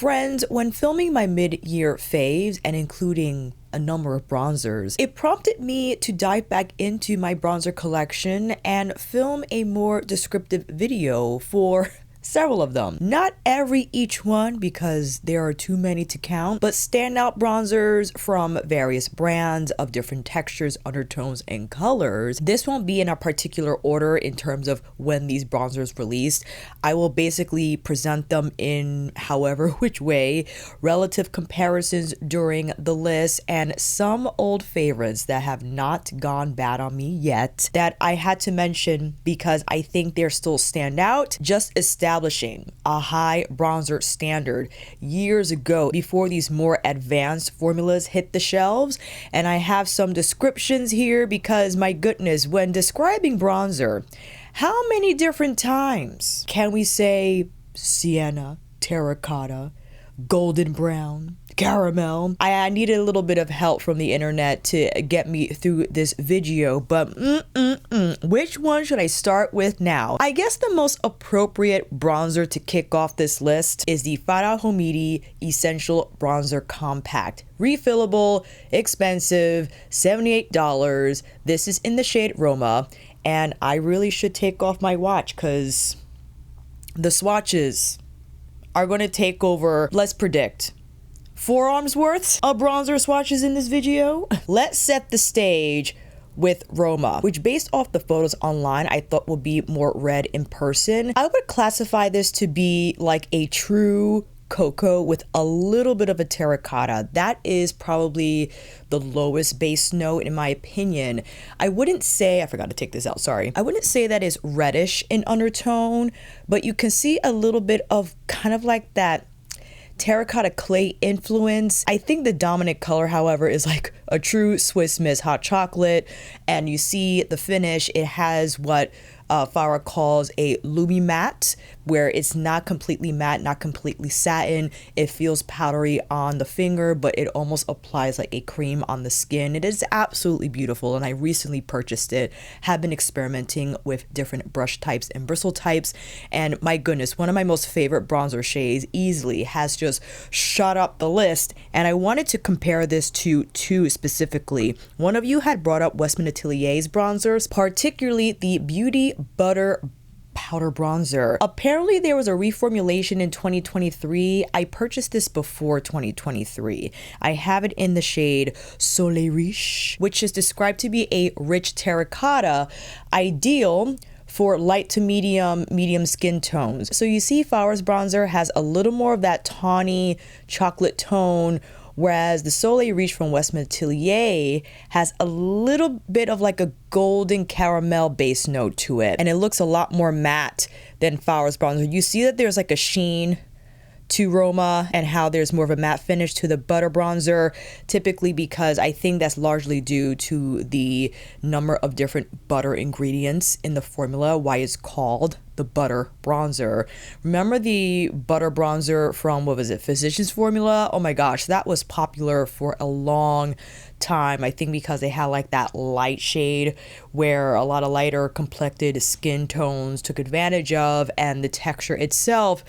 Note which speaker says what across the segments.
Speaker 1: Friends, when filming my mid-year faves and including a number of bronzers, it prompted me to dive back into my bronzer collection and film a more descriptive video for several of them. Not each one because there are too many to count, but standout bronzers from various brands of different textures, undertones, and colors. This won't be in a particular order in terms of when these bronzers released. I will basically present them in however which way, relative comparisons during the list, and some old favorites that have not gone bad on me yet that I had to mention because I think they're still stand out. Just establishing a high bronzer standard years ago before these more advanced formulas hit the shelves. And I have some descriptions here because my goodness, when describing bronzer, how many different times can we say sienna, terracotta, golden brown, caramel? I needed a little bit of help from the internet to get me through this video, but which one should I start with now? I guess the most appropriate bronzer to kick off this list is the Fara Homidi Essential Bronzer Compact. Refillable, expensive, $78. This is in the shade Roma, and I really should take off my watch because the swatches are going to take over. Let's predict 4 arms worth of bronzer swatches in this video. Let's set the stage with Roma, which based off the photos online I thought would be more red in person. I would classify this to be like a true cocoa with a little bit of a terracotta. That is probably the lowest base note in my opinion. I wouldn't say, I forgot to take this out, sorry. I wouldn't say that is reddish in undertone, but you can see a little bit of kind of like that terracotta clay influence. I think the dominant color, however, is like a true Swiss Miss hot chocolate, and you see the finish, it has what Fara calls a lumi matte, where it's not completely matte, not completely satin. It feels powdery on the finger, but it almost applies like a cream on the skin. It is absolutely beautiful, and I recently purchased it. Have been experimenting with different brush types and bristle types, and my goodness, one of my most favorite bronzer shades easily has just shot up the list, and I wanted to compare this to 2 specifically. One of you had brought up Westman Atelier's bronzers, particularly the Beauty Butter Powder Bronzer. Apparently there was a reformulation in 2023. I purchased this before 2023. I have it in the shade Soleil Riche, which is described to be a rich terracotta, ideal for light to medium skin tones. So you see Fara's bronzer has a little more of that tawny chocolate tone, whereas the Soleil Riche from Westman Atelier has a little bit of like a golden caramel base note to it, and it looks a lot more matte than Fara's bronzer. You see that there's like a sheen to Roma and how there's more of a matte finish to the butter bronzer, typically because I think that's largely due to the number of different butter ingredients in the formula, why it's called the butter bronzer. Remember the butter bronzer from, what was it, Physicians Formula? Oh my gosh, that was popular for a long time. I think because they had like that light shade where a lot of lighter complected skin tones took advantage of, and the texture itself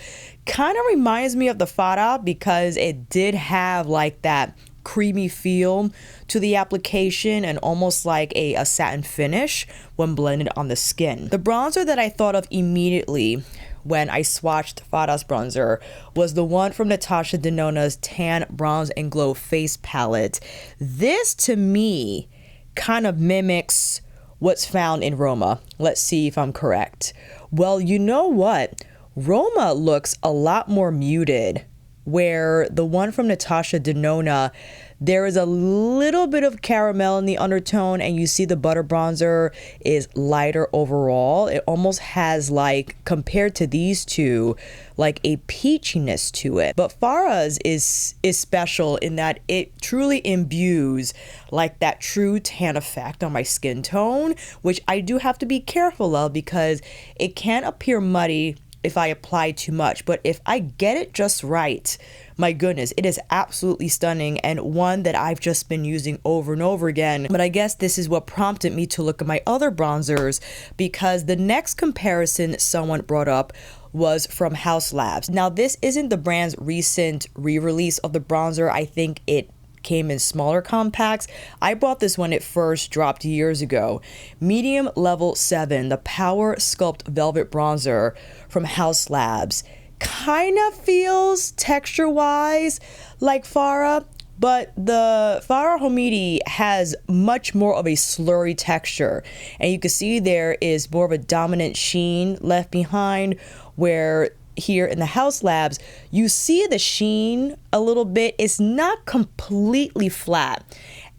Speaker 1: kind of reminds me of the Fara because it did have like that creamy feel to the application and almost like a satin finish when blended on the skin. The bronzer that I thought of immediately when I swatched Fara's bronzer was the one from Natasha Denona's Tan, Bronze, and Glow face palette. This to me kind of mimics what's found in Roma. Let's see if I'm correct. Well, you know what? Roma looks a lot more muted, where the one from Natasha Denona, there is a little bit of caramel in the undertone, and you see the butter bronzer is lighter overall. It almost has, like, compared to these two, like a peachiness to it. But Fara's is special in that it truly imbues like that true tan effect on my skin tone, which I do have to be careful of because it can appear muddy if I apply too much, but if I get it just right, my goodness, it is absolutely stunning, and one that I've just been using over and over again. But I guess this is what prompted me to look at my other bronzers, because the next comparison someone brought up was from Haus Labs. Now, this isn't the brand's recent re-release of the bronzer. I think it came in smaller compacts. I bought this when it first dropped years ago. Medium level 7, the Power Sculpt Velvet Bronzer from Haus Labs. Kind of feels texture-wise like Fara, but the Fara Homidi has much more of a slurry texture. And you can see there is more of a dominant sheen left behind, where here in the Haus Labs, you see the sheen a little bit. It's not completely flat.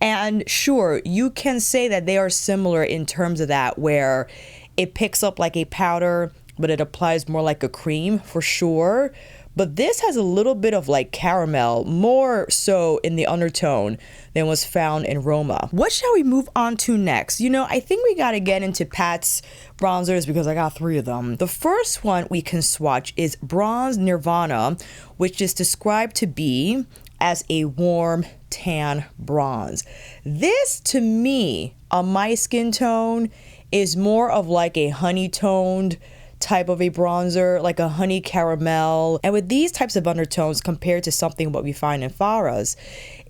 Speaker 1: And sure, you can say that they are similar in terms of that, where it picks up like a powder, but it applies more like a cream for sure. But this has a little bit of like caramel, more so in the undertone than was found in Roma. What shall we move on to next? You know, I think we gotta get into Pat's bronzers because I got 3 of them. The first one we can swatch is Bronze Nirvana, which is described to be as a warm tan bronze. This, to me, on my skin tone, is more of like a honey-toned type of a bronzer, like a honey caramel. And with these types of undertones compared to something what we find in Fara's,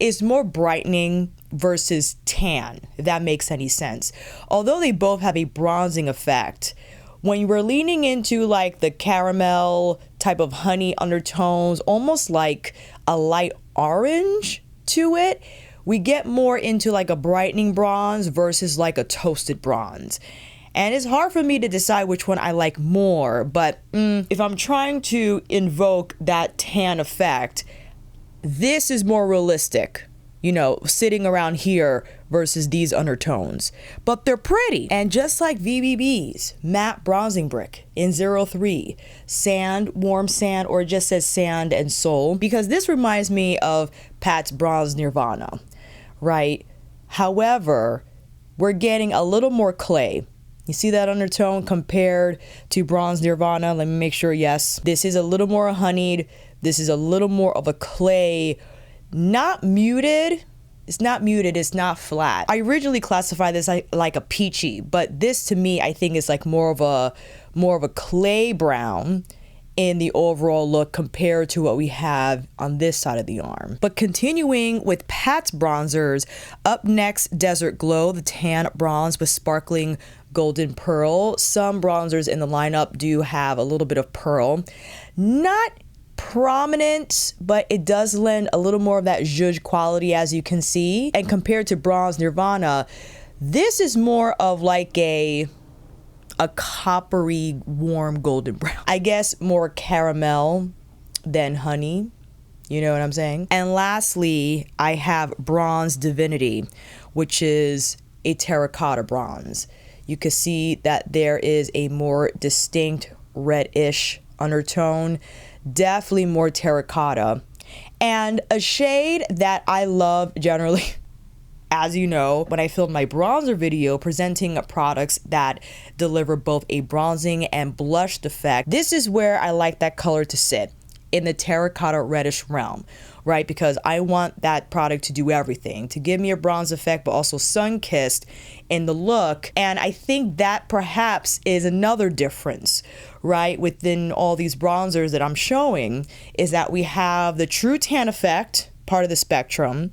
Speaker 1: is more brightening versus tan, if that makes any sense. Although they both have a bronzing effect, when you were leaning into like the caramel type of honey undertones, almost like a light orange to it, we get more into like a brightening bronze versus like a toasted bronze. And it's hard for me to decide which one I like more, but if I'm trying to invoke that tan effect, this is more realistic, you know, sitting around here versus these undertones. But they're pretty. And just like VBB's matte bronzing brick in 03, sand, warm sand, or it just says sand and soul, because this reminds me of Pat's Bronze Nirvana, right? However, we're getting a little more clay. You see that undertone compared to Bronze Nirvana? Let me make sure, yes. This is a little more honeyed. This is a little more of a clay, not muted. It's not muted, it's not flat. I originally classified this like a peachy, but this to me, I think is like more of a clay brown in the overall look compared to what we have on this side of the arm. But continuing with Pat's bronzers, up next, Desert Glow, the tan bronze with sparkling golden pearl. Some bronzers in the lineup do have a little bit of pearl. Not prominent, but it does lend a little more of that zhuzh quality, as you can see. And compared to Bronze Nirvana, this is more of like a coppery, warm golden brown. I guess more caramel than honey. You know what I'm saying? And lastly, I have Bronze Divinity, which is a terracotta bronze. You can see that there is a more distinct reddish undertone, definitely more terracotta, and a shade that I love generally. As you know, when I filmed my bronzer video presenting products that deliver both a bronzing and blushed effect, this is where I like that color to sit, in the terracotta reddish realm, right? Because I want that product to do everything, to give me a bronze effect, but also sun-kissed in the look. And I think that perhaps is another difference, right, within all these bronzers that I'm showing, is that we have the true tan effect, part of the spectrum.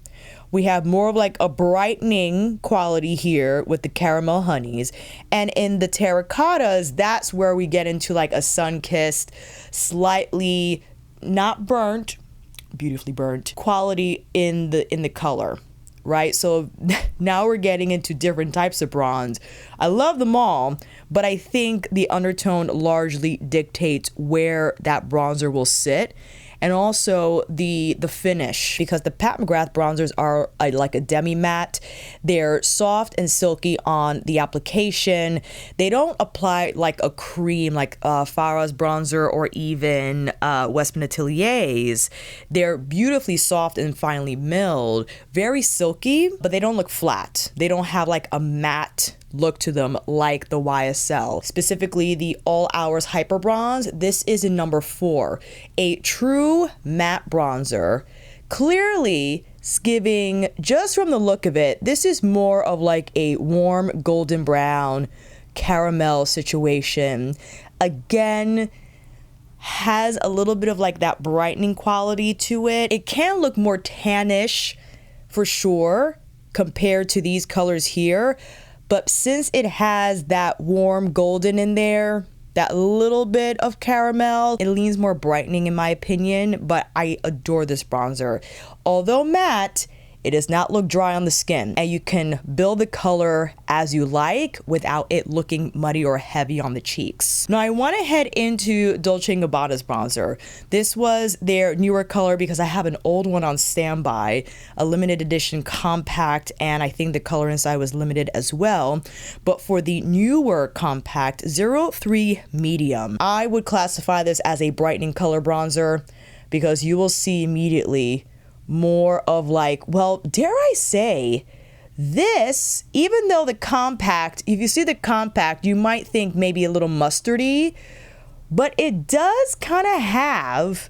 Speaker 1: We have more of like a brightening quality here with the caramel honeys. And in the terracottas, that's where we get into like a sun-kissed, slightly not burnt, beautifully burnt quality in the color, right? So now we're getting into different types of bronze. I love them all, but I think the undertone largely dictates where that bronzer will sit. And also the finish, because the Pat McGrath bronzers are like a demi-matte. They're soft and silky on the application. They don't apply like a cream like Fara's bronzer or even Westman Atelier's. They're beautifully soft and finely milled, very silky, but they don't look flat. They don't have like a matte look to them like the YSL, specifically the All Hours Hyper Bronze. This is in number 4, a true matte bronzer. Clearly, it's giving, just from the look of it, this is more of like a warm golden brown caramel situation. Again, has a little bit of like that brightening quality to it. It can look more tannish for sure compared to these colors here, but since it has that warm golden in there, that little bit of caramel, it leans more brightening in my opinion. But I adore this bronzer. Although matte, it does not look dry on the skin, and you can build the color as you like without it looking muddy or heavy on the cheeks. Now I want to head into Dolce & Gabbana's bronzer. This was their newer color because I have an old one on standby, a limited edition compact, and I think the color inside was limited as well. But for the newer compact 03 medium, I would classify this as a brightening color bronzer because you will see immediately more of like, well, dare I say, this, even though the compact, if you see the compact, you might think maybe a little mustardy, but it does kind of have,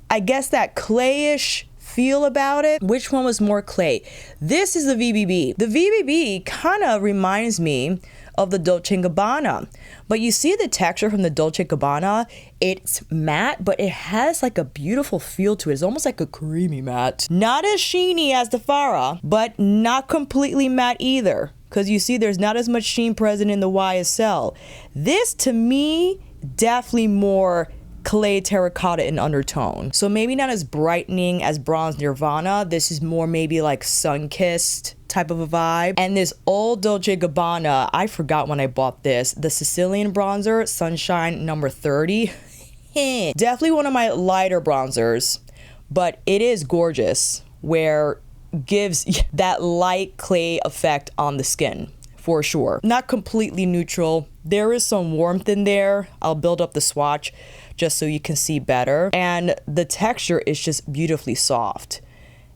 Speaker 1: I guess, that clayish feel about it. Which one was more clay? This is the VBB. The VBB kind of reminds me of the Dolce & Gabbana, but you see the texture from the Dolce & Gabbana, it's matte, but it has like a beautiful feel to it. It's almost like a creamy matte. Not as sheeny as the Fara, but not completely matte either, because you see there's not as much sheen present in the YSL. This, to me, definitely more clay terracotta in undertone. So maybe not as brightening as Bronze Nirvana. This is more maybe like sun-kissed type of a vibe. And this old Dolce & Gabbana, I forgot when I bought this, the Sicilian bronzer, Sunshine number 30. Definitely one of my lighter bronzers, but it is gorgeous, where gives that light clay effect on the skin. For sure. Not completely neutral. There is some warmth in there. I'll build up the swatch just so you can see better. And the texture is just beautifully soft.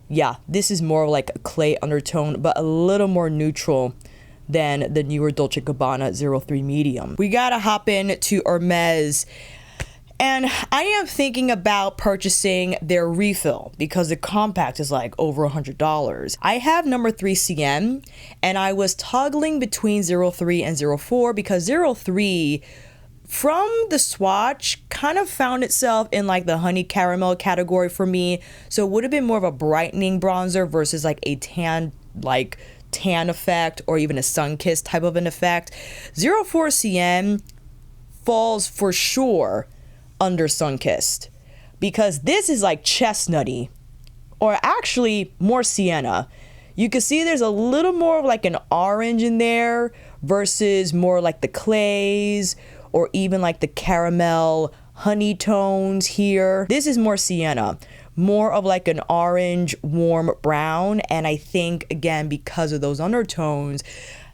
Speaker 1: Yeah, this is more like a clay undertone, but a little more neutral than the newer Dolce & Gabbana 03 medium. We gotta hop in to Hermès. And I am thinking about purchasing their refill because the compact is like over $100. I have number 3 CN, and I was toggling between 03 and 04 because 03 from the swatch kind of found itself in like the honey caramel category for me. So it would have been more of a brightening bronzer versus like a tan effect or even a sun-kissed type of an effect. 04 CN falls for sure under sun-kissed because this is like chestnutty, or actually more sienna. You can see there's a little more of like an orange in there versus more like the clays or even like the caramel honey tones here. This is more sienna, more of like an orange warm brown, and I think again because of those undertones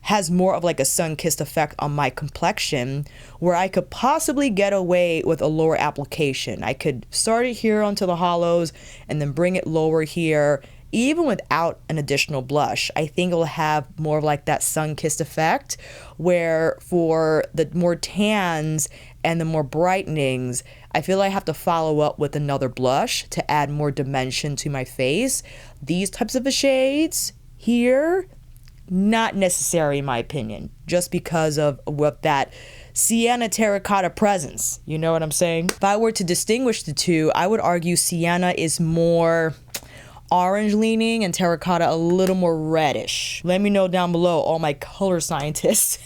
Speaker 1: has more of like a sun-kissed effect on my complexion, where I could possibly get away with a lower application. I could start it here onto the hollows and then bring it lower here, even without an additional blush. I think it'll have more of like that sun-kissed effect, where for the more tans and the more brightenings, I feel like I have to follow up with another blush to add more dimension to my face. These types of shades here, not necessary in my opinion, just because of what that sienna terracotta presence. You know what I'm saying? If I were to distinguish the two, I would argue sienna is more orange leaning and terracotta a little more reddish. Let me know down below, all my color scientists.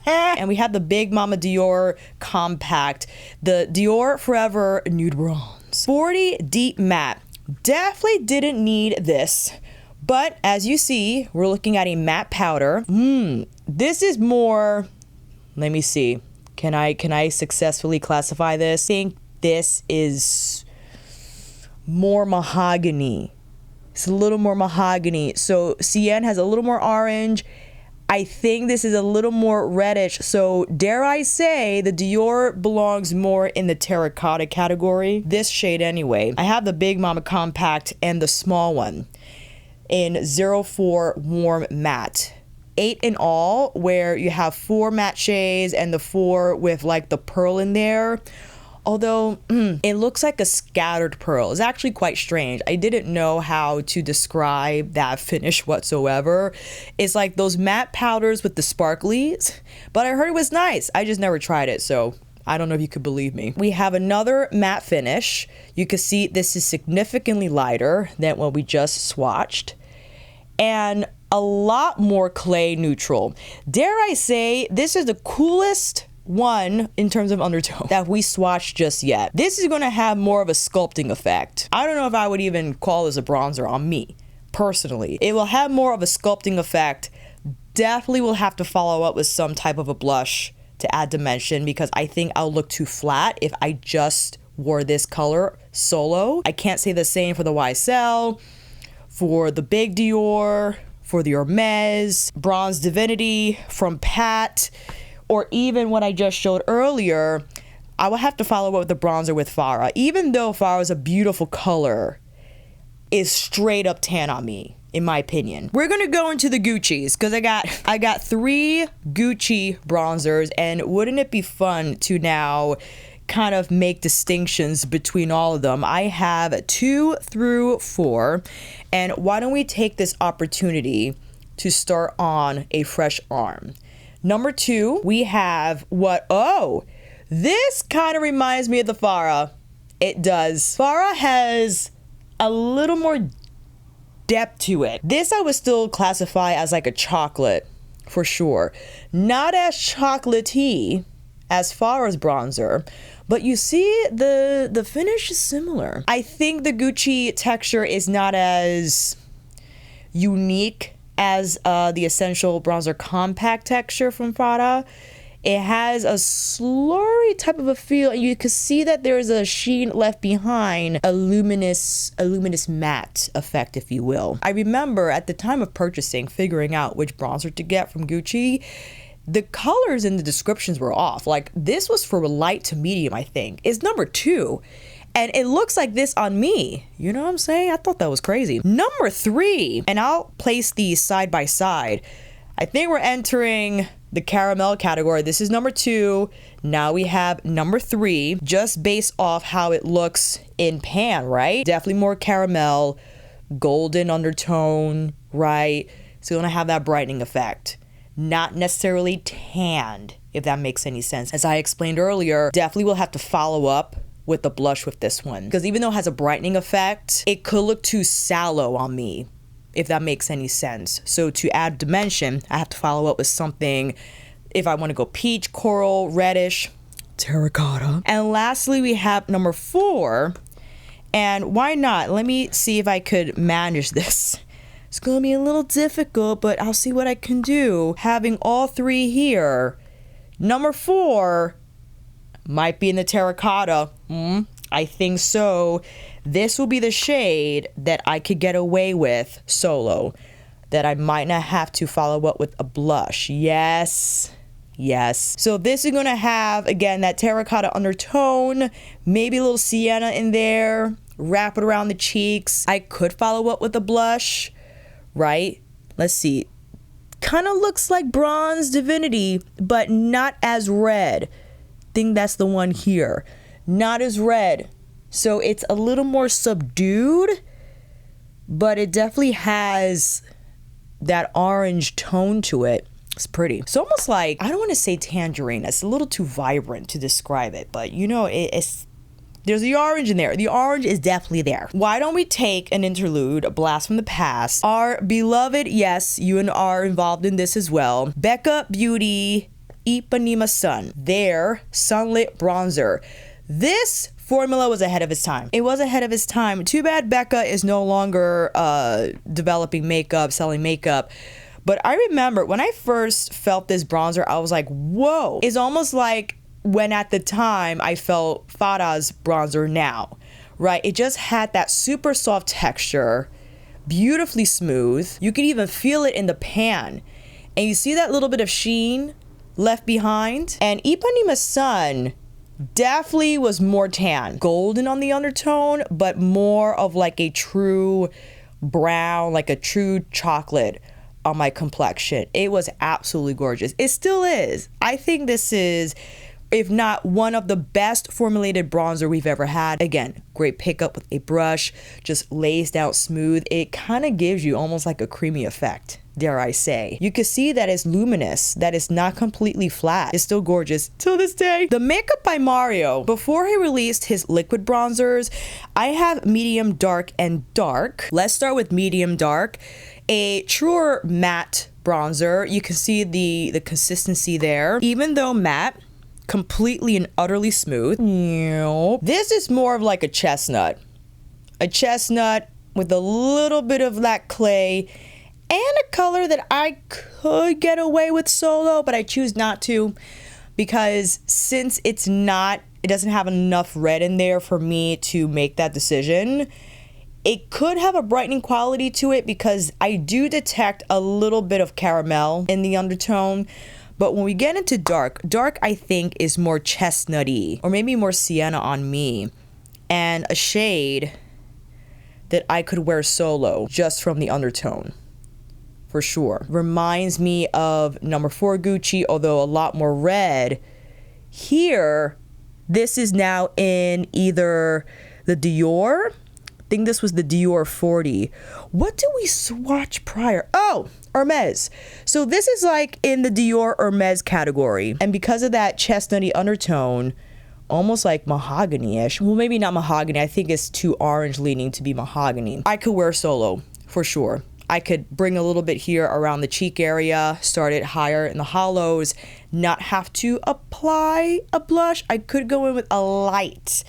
Speaker 1: And we have the Big Mama Dior compact, the Dior Forever Nude Bronze 40 Deep Matte. Definitely didn't need this. But as you see, we're looking at a matte powder. This is more, let me see. Can I successfully classify this? I think this is more mahogany. It's a little more mahogany. So CN has a little more orange. I think this is a little more reddish. So dare I say the Dior belongs more in the terracotta category. This shade anyway. I have the Big Mama compact and the small one in 04 warm matte. 8 in all, where you have 4 matte shades and the 4 with like the pearl in there. Although it looks like a scattered pearl. It's actually quite strange. I didn't know how to describe that finish whatsoever. It's like those matte powders with the sparklies, but I heard it was nice. I just never tried it, so I don't know if you could believe me. We have another matte finish. You can see this is significantly lighter than what we just swatched, and a lot more clay neutral. Dare I say, this is the coolest one in terms of undertone that we swatched just yet. This is going to have more of a sculpting effect. I don't know if I would even call this a bronzer on me personally. It will have more of a sculpting effect. Definitely will have to follow up with some type of a blush to add dimension, because I think I'll look too flat if I just wore this color solo. I can't say the same for the YSL, for the big Dior, for the Hermès, Bronze Divinity from Pat, or even what I just showed earlier. I will have to follow up with the bronzer with Fara. Even though Fara is a beautiful color, is straight up tan on me, in my opinion. We're gonna go into the Gucci's, because I got 3 Gucci bronzers, and wouldn't it be fun to now kind of make distinctions between all of them? I have 2 through 4, and why don't we take this opportunity to start on a fresh arm. Number 2, we have this kind of reminds me of the Fara. It does. Fara has a little more depth to it. This I would still classify as like a chocolate, for sure. Not as chocolatey as Fara's bronzer, but you see the finish is similar. I think the Gucci texture is not as unique as the Essential Bronzer Compact texture from Fara. It has a slurry type of a feel, and you can see that there's a sheen left behind, a luminous matte effect, if you will. I remember at the time of purchasing, figuring out which bronzer to get from Gucci, the colors in the descriptions were off. Like, this was for light to medium, I think. It's number 2. And it looks like this on me. You know what I'm saying? I thought that was crazy. Number 3, and I'll place these side by side. I think we're entering the caramel category. This is number 2. Now we have number 3, just based off how it looks in pan, right? Definitely more caramel, golden undertone, right? It's gonna have that brightening effect. Not necessarily tanned, if that makes any sense. As I explained earlier, definitely will have to follow up with the blush with this one, because even though it has a brightening effect, it could look too sallow on me, if that makes any sense. So to add dimension, I have to follow up with something, if I want to go peach, coral, reddish, terracotta. And lastly, we have number 4, and why not? Let me see if I could manage this. It's gonna be a little difficult, but I'll see what I can do. Having all 3 here. Number 4 might be in the terracotta. I think so. This will be the shade that I could get away with solo, that I might not have to follow up with a blush. Yes. So this is gonna have, again, that terracotta undertone, maybe a little sienna in there, wrap it around the cheeks. I could follow up with a blush, right? Let's see. Kind of looks like Bronze Divinity, but not as red. Think that's the one here. Not as red. So it's a little more subdued, but it definitely has that orange tone to it. It's pretty. It's almost like, I don't want to say tangerine. It's a little too vibrant to describe it, but you know, there's the orange in there. The orange is definitely there. Why don't we take an interlude, a blast from the past? Our beloved, yes, you and are involved in this as well, Becca Beauty Ipanema Sun, their sunlit bronzer. This formula was ahead of its time. It was ahead of its time. Too bad Becca is no longer developing makeup, selling makeup. But I remember when I first felt this bronzer, I was like, whoa. It's almost like when at the time I felt Fara's bronzer now, right? It just had that super soft texture, beautifully smooth. You could even feel it in the pan. And you see that little bit of sheen left behind. And Ipanema Sun definitely was more tan. Golden on the undertone, but more of like a true brown, like a true chocolate on my complexion. It was absolutely gorgeous. It still is. I think this is, if not one of the best formulated bronzer we've ever had. Again, great pickup with a brush, just lays down smooth. It kind of gives you almost like a creamy effect, dare I say. You can see that it's luminous, that it's not completely flat. It's still gorgeous till this day. The makeup by Mario, before he released his liquid bronzers, I have medium dark and dark. Let's start with medium dark. A truer matte bronzer. You can see the consistency there. Even though matte, completely and utterly smooth. This is more of like a chestnut. A chestnut with a little bit of that clay and a color that I could get away with solo, but I choose not to because since it doesn't have enough red in there for me to make that decision. It could have a brightening quality to it because I do detect a little bit of caramel in the undertone. But when we get into dark I think is more chestnutty or maybe more sienna on me, and a shade that I could wear solo just from the undertone for sure. Reminds me of number 4 Gucci, although a lot more red. Here, this is now in either the Dior, I think this was the Dior 40. What did we swatch prior? Oh, Hermès. So this is like in the Dior Hermès category. And because of that chestnutty undertone, almost like mahogany-ish. Well, maybe not mahogany. I think it's too orange leaning to be mahogany. I could wear solo for sure. I could bring a little bit here around the cheek area, start it higher in the hollows, not have to apply a blush. I could go in with a light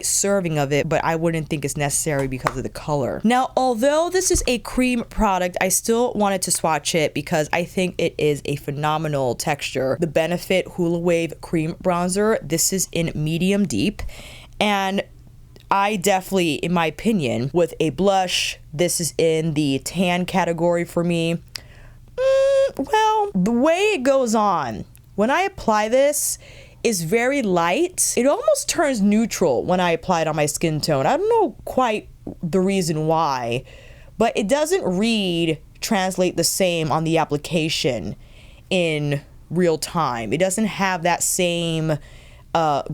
Speaker 1: serving of it, but I wouldn't think it's necessary because of the color. Now, although this is a cream product, I still wanted to swatch it because I think it is a phenomenal texture. The Benefit Hula Wave Cream Bronzer, this is in medium deep, and I definitely, in my opinion, with a blush, this is in the tan category for me. Well, the way it goes on, when I apply this, is very light. It almost turns neutral when I apply it on my skin tone. I don't know quite the reason why, but it doesn't translate the same on the application in real time. It doesn't have that same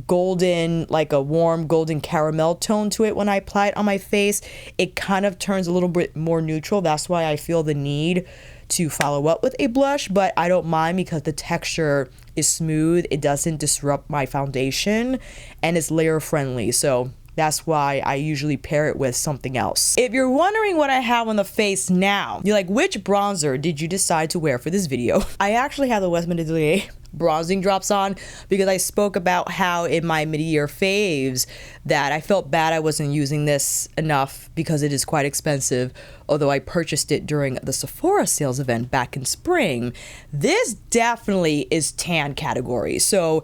Speaker 1: golden, like a warm golden caramel tone to it when I apply it on my face. It kind of turns a little bit more neutral. That's why I feel the need to follow up with a blush, but I don't mind because the texture is smooth. It doesn't disrupt my foundation and it's layer friendly. So that's why I usually pair it with something else. If you're wondering what I have on the face now, you're like, which bronzer did you decide to wear for this video? I actually have the Westman Atelier bronzing drops on because I spoke about how in my mid-year faves that I felt bad I wasn't using this enough because it is quite expensive, although I purchased it during the Sephora sales event back in spring. This definitely is tan category, so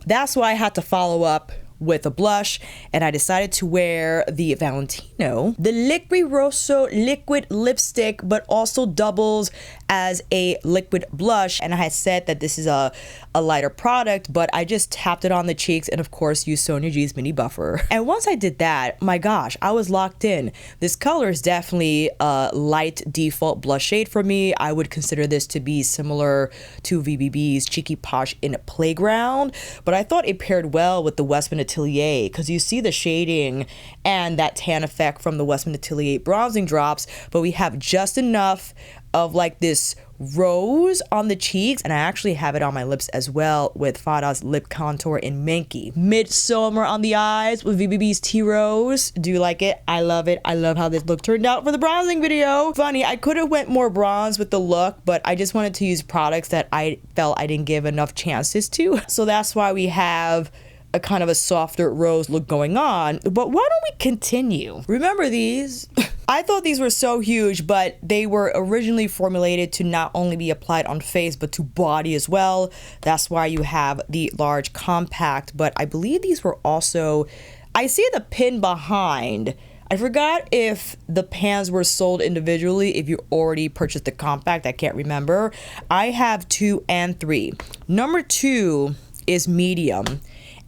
Speaker 1: that's why I had to follow up with a blush, and I decided to wear the Valentino, the Liquid Rosso liquid lipstick, but also doubles as a liquid blush. And I had said that this is a lighter product, but I just tapped it on the cheeks and of course used Sonia G's mini buffer. And once I did that, my gosh, I was locked in. This color is definitely a light default blush shade for me. I would consider this to be similar to VBB's Cheeky Posh in Playground, but I thought it paired well with the Westman Atelier because you see the shading and that tan effect from the Westman Atelier bronzing drops, but we have just enough of like this rose on the cheeks, and I actually have it on my lips as well with Fara's lip contour in Minky. Midsummer on the eyes with VBB's Tea Rose. Do you like it? I love it. I love how this look turned out for the bronzing video. Funny, I could have went more bronze with the look, but I just wanted to use products that I felt I didn't give enough chances to. So that's why we have a kind of a softer rose look going on. But why don't we continue? Remember these? I thought these were so huge, but they were originally formulated to not only be applied on face, but to body as well. That's why you have the large compact, but I believe these were also, I see the pin behind. I forgot if the pans were sold individually, if you already purchased the compact, I can't remember. I have 2 and 3. Number 2 is medium.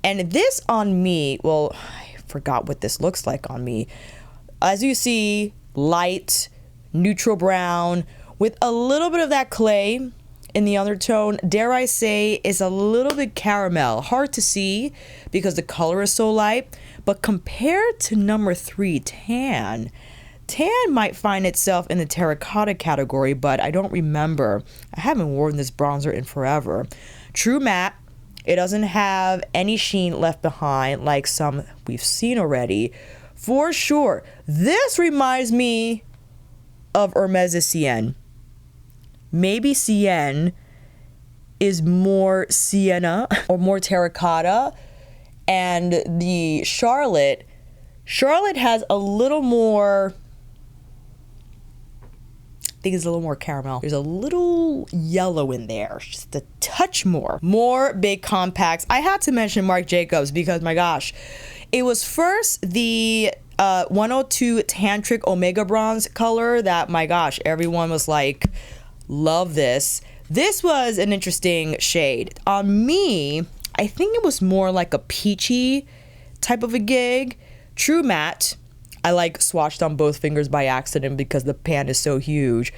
Speaker 1: And this on me, well, I forgot what this looks like on me. As you see, light, neutral brown with a little bit of that clay in the undertone. Dare I say is a little bit caramel. Hard to see because the color is so light, but compared to number 3, tan might find itself in the terracotta category, but I don't remember. I haven't worn this bronzer in forever. True matte. It doesn't have any sheen left behind like some we've seen already. For sure. This reminds me of Hermès Sienne. Maybe Sienne is more sienna or more terracotta. And the Charlotte has a little more, I think it's a little more caramel. There's a little yellow in there, just a touch more. More big compacts. I had to mention Marc Jacobs because my gosh, it was first the 102 Tantric Omega Bronze color that, my gosh, everyone was like, love this. This was an interesting shade. On me, I think it was more like a peachy type of a gig. True matte. I like swatched on both fingers by accident because the pan is so huge.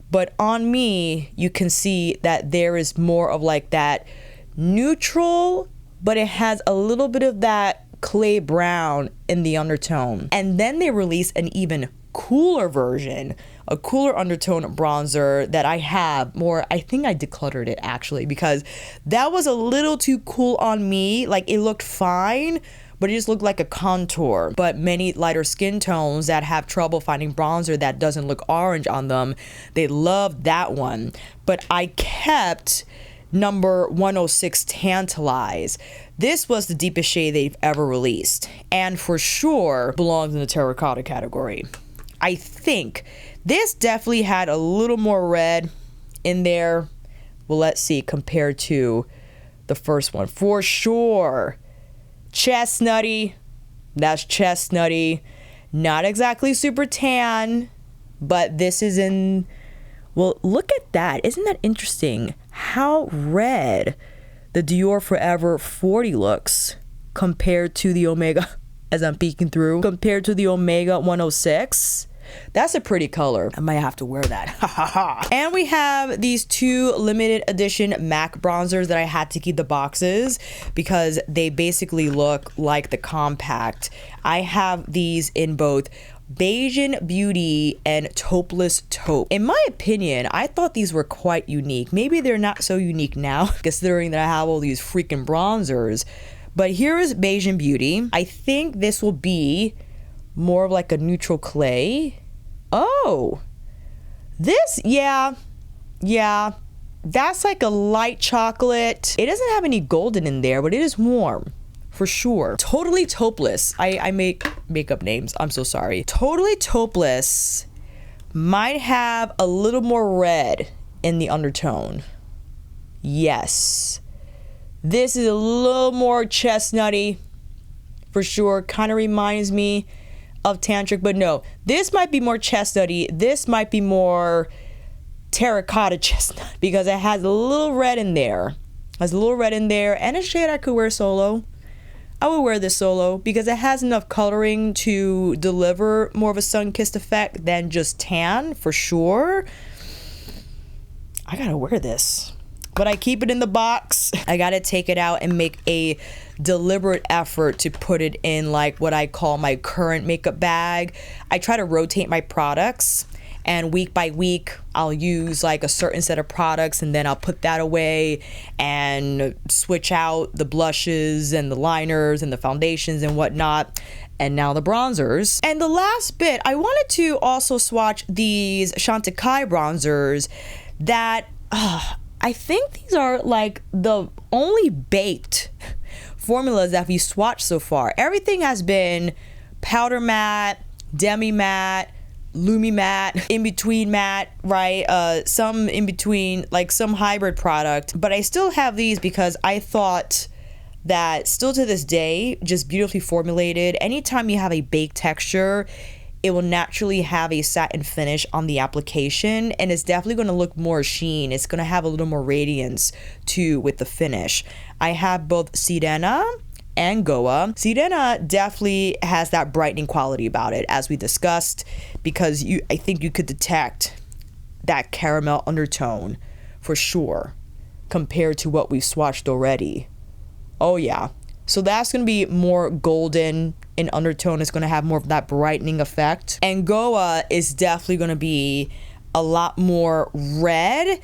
Speaker 1: But on me, you can see that there is more of like that neutral, but it has a little bit of that clay brown in the undertone. And then they released an even cooler version, a cooler undertone bronzer that I have more. I think I decluttered it actually because that was a little too cool on me. Like it looked fine, but it just looked like a contour. But many lighter skin tones that have trouble finding bronzer that doesn't look orange on them, they love that one. But I kept number 106 Tantalize. This was the deepest shade they've ever released, and for sure belongs in the terracotta category. I think this definitely had a little more red in there. Well, let's see, compared to the first one. For sure, chestnutty. That's chestnutty. Not exactly super tan, but this is in, well, look at that. Isn't that interesting? How red the Dior Forever 40 looks compared to the Omega, as I'm peeking through, compared to the Omega 106. That's a pretty color. I might have to wear that. And we have these 2 limited edition MAC bronzers that I had to keep the boxes because they basically look like the compact. I have these in both Beige-ing Beauty and Taupeless Taupe. In my opinion, I thought these were quite unique. Maybe they're not so unique now, considering that I have all these freaking bronzers. But here is Beige-ing Beauty. I think this will be more of like a neutral clay. Oh, this, yeah, that's like a light chocolate. It doesn't have any golden in there, but it is warm. For sure. Totally Taupeless. I make up names. I'm so sorry. Totally Taupeless might have a little more red in the undertone. Yes. This is a little more chestnutty. For sure. Kind of reminds me of Tantric, but no. This might be more chestnutty. This might be more terracotta chestnut because it has a little red in there. Has a little red in there and a shade I could wear solo. I would wear this solo because it has enough coloring to deliver more of a sun-kissed effect than just tan, for sure. I gotta wear this. But I keep it in the box. I gotta take it out and make a deliberate effort to put it in like what I call my current makeup bag. I try to rotate my products. And week by week, I'll use like a certain set of products and then I'll put that away and switch out the blushes and the liners and the foundations and whatnot. And now the bronzers. And the last bit, I wanted to also swatch these Chantecaille bronzers that I think these are like the only baked formulas that we swatched so far. Everything has been powder matte, demi matte, Lumi matte, in between matte, right? Some in between, like some hybrid product. But I still have these because I thought that still to this day, just beautifully formulated. Anytime you have a baked texture, it will naturally have a satin finish on the application, and it's definitely going to look more sheen. It's going to have a little more radiance too with the finish. I have both Sirena and Goa. Sirena definitely has that brightening quality about it, as we discussed, because I think you could detect that caramel undertone for sure compared to what we've swatched already. Oh yeah. So that's going to be more golden in undertone. It's going to have more of that brightening effect. And Goa is definitely going to be a lot more red,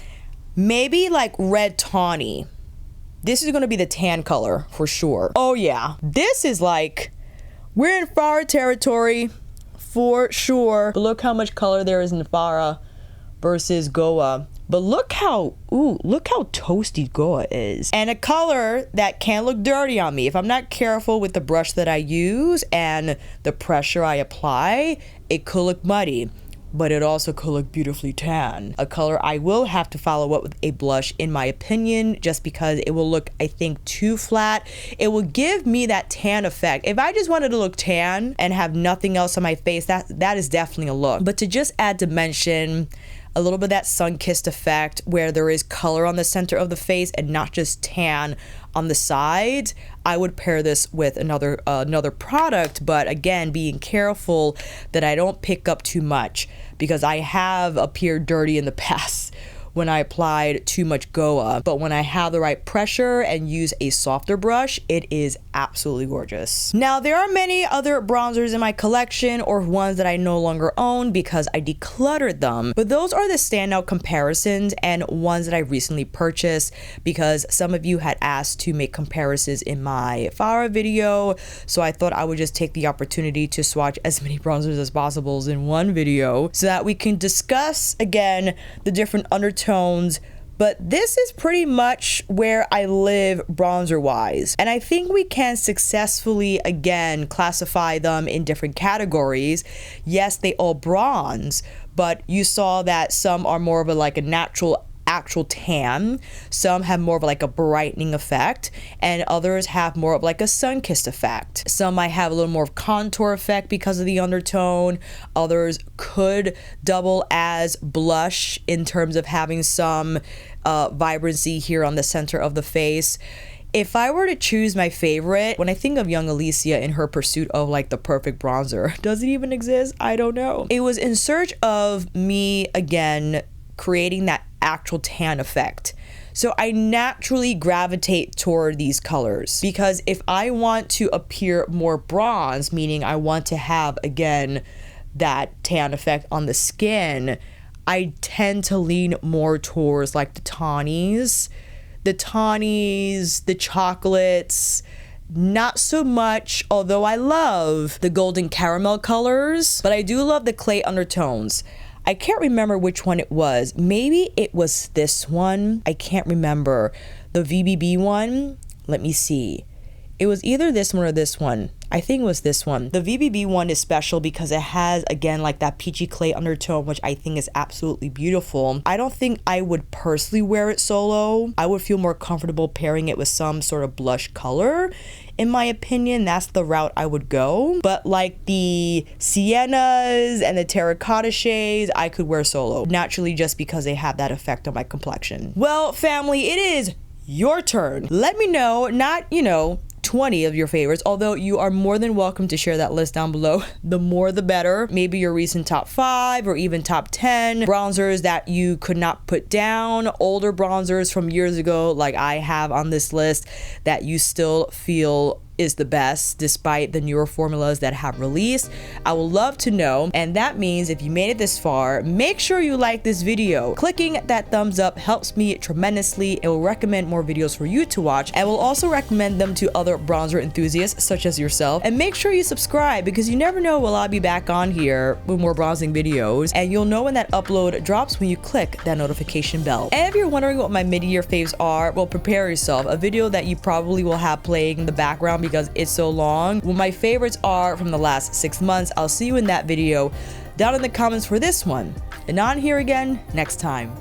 Speaker 1: maybe like red tawny. This is going to be the tan color for sure. Oh yeah, this is like, we're in Fara territory for sure. But look how much color there is in Fara versus Goa. But look how toasty Goa is. And a color that can look dirty on me. If I'm not careful with the brush that I use and the pressure I apply, it could look muddy. But it also could look beautifully tan. A color I will have to follow up with a blush in my opinion, just because it will look, I think, too flat. It will give me that tan effect. If I just wanted to look tan and have nothing else on my face, that is definitely a look. But to just add dimension, a little bit of that sun-kissed effect where there is color on the center of the face and not just tan on the sides, I would pair this with another product, but again, being careful that I don't pick up too much, because I have appeared dirty in the past when I applied too much Goa. But when I have the right pressure and use a softer brush, it is absolutely gorgeous. Now, there are many other bronzers in my collection, or ones that I no longer own because I decluttered them. But those are the standout comparisons and ones that I recently purchased, because some of you had asked to make comparisons in my Fara video. So I thought I would just take the opportunity to swatch as many bronzers as possible in one video so that we can discuss again the different undertones. But this is pretty much where I live bronzer wise, and I think we can successfully again classify them in different categories. Yes, they all bronze, but you saw that some are more of a like a actual tan, some have more of like a brightening effect, and others have more of like a sun-kissed effect. Some might have a little more of contour effect because of the undertone. Others could double as blush in terms of having some vibrancy here on the center of the face. If I were to choose my favorite, when I think of young Alicia in her pursuit of like the perfect bronzer, does it even exist? I don't know. It was in search of me again creating that actual tan effect. So I naturally gravitate toward these colors, because if I want to appear more bronze, meaning I want to have again that tan effect on the skin, I tend to lean more towards like the tawnies, the chocolates. Not so much, although I love the golden caramel colors, but I do love the clay undertones. I can't remember which one it was. Maybe it was this one. I can't remember. The VBB one. Let me see. It was either this one or this one. I think it was this one. The VBB one is special because it has, again, like that peachy clay undertone, which I think is absolutely beautiful. I don't think I would personally wear it solo. I would feel more comfortable pairing it with some sort of blush color. In my opinion, that's the route I would go. But like the siennas and the terracotta shades, I could wear solo. Naturally, just because they have that effect on my complexion. Well, family, it is your turn. Let me know, not, 20 of your favorites, although you are more than welcome to share that list down below. The more the better. Maybe your recent top 5 or even top 10 bronzers that you could not put down, older bronzers from years ago like I have on this list that you still feel is the best despite the newer formulas that have released. I would love to know, and that means if you made it this far, make sure you like this video. Clicking that thumbs up helps me tremendously. It will recommend more videos for you to watch, and will also recommend them to other bronzer enthusiasts such as yourself. And make sure you subscribe, because you never know when I'll be back on here with more bronzing videos, and you'll know when that upload drops when you click that notification bell. And if you're wondering what my mid-year faves are, well, prepare yourself. A video that you probably will have playing in the background because it's so long. What my favorites are from the last 6 months, I'll see you in that video down in the comments for this one. And on here again next time.